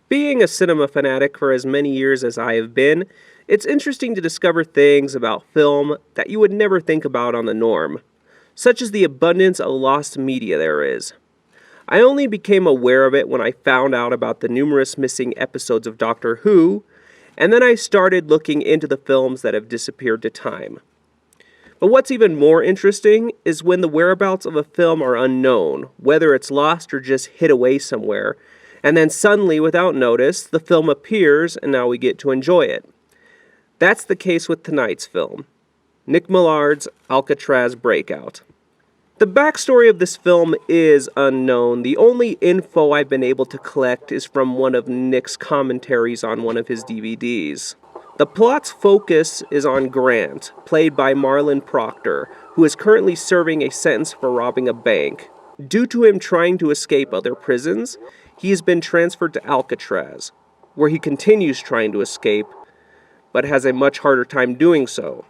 Being a cinema fanatic for as many years as I have been, it's interesting to discover things about film that you would never think about on the norm, such as the abundance of lost media there is. I only became aware of it when I found out about the numerous missing episodes of Doctor Who, and then I started looking into the films that have disappeared to time. But what's even more interesting is when the whereabouts of a film are unknown, whether it's lost or just hid away somewhere, and then suddenly, without notice, the film appears and now we get to enjoy it. That's the case with tonight's film, Nick Millard's Alcatraz Breakout. The backstory of this film is unknown. The only info I've been able to collect is from one of Nick's commentaries on one of his DVDs. The plot's focus is on Grant, played by Marlon Proctor, who is currently serving a sentence for robbing a bank. Due to him trying to escape other prisons, he has been transferred to Alcatraz, where he continues trying to escape, but has a much harder time doing so.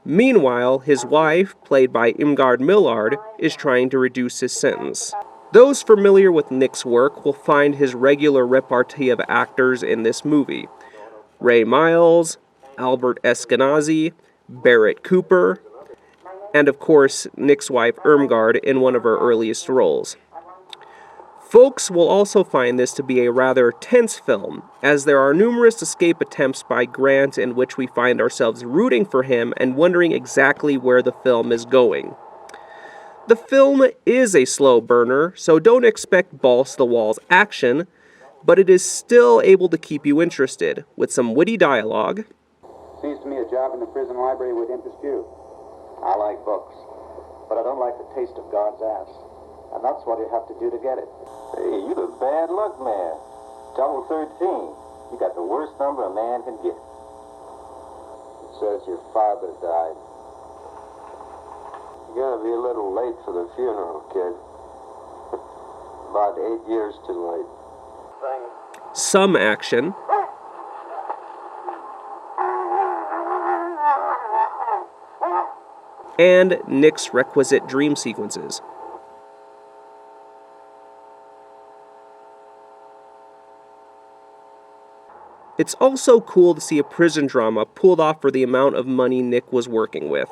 Meanwhile, his wife, played by Millard, is trying to reduce his sentence. Those familiar with Nick's work will find his regular repartee of actors in this movie. Ray Miles, Albert Eskenazi, Barrett Cooper, and of course, Nick's wife Irmgard in one of her earliest roles. Folks will also find this to be a rather tense film, as there are numerous escape attempts by Grant in which we find ourselves rooting for him and wondering exactly where the film is going. The film is a slow burner, so don't expect balls-to-the-walls action, but it is still able to keep you interested, with some witty dialogue. Seems to me a job in the prison library would interest you. I like books, but I don't like the taste of God's ass. And that's what you have to do to get it. Hey, you the bad luck man. Double 13. You got the worst number a man can get. It says your father died. You're gonna be a little late for the funeral, kid. About 8 years too late. Some action. And Nick's requisite dream sequences. It's also cool to see a prison drama pulled off for the amount of money Nick was working with.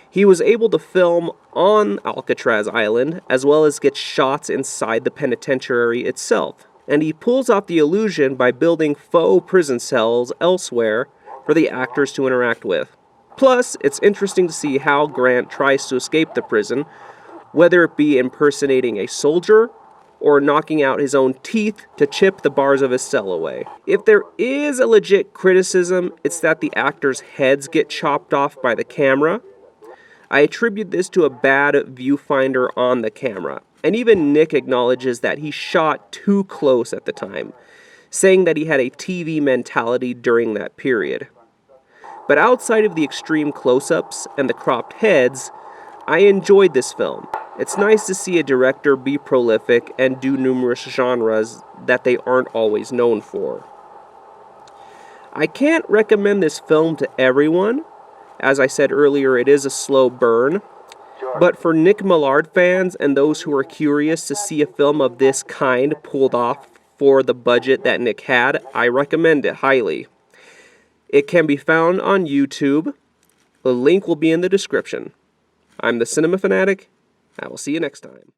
He was able to film on Alcatraz Island, as well as get shots inside the penitentiary itself. And he pulls off the illusion by building faux prison cells elsewhere for the actors to interact with. Plus, it's interesting to see how Grant tries to escape the prison, whether it be impersonating a soldier or knocking out his own teeth to chip the bars of his cell away. If there is a legit criticism, it's that the actors' heads get chopped off by the camera. I attribute this to a bad viewfinder on the camera, and even Nick acknowledges that he shot too close at the time, saying that he had a TV mentality during that period. But outside of the extreme close-ups and the cropped heads, I enjoyed this film. It's nice to see a director be prolific and do numerous genres that they aren't always known for. I can't recommend this film to everyone. As I said earlier, it is a slow burn. But for Nick Millard fans and those who are curious to see a film of this kind pulled off for the budget that Nick had, I recommend it highly. It can be found on YouTube. The link will be in the description. I'm the Cinema Fanatic. I will see you next time.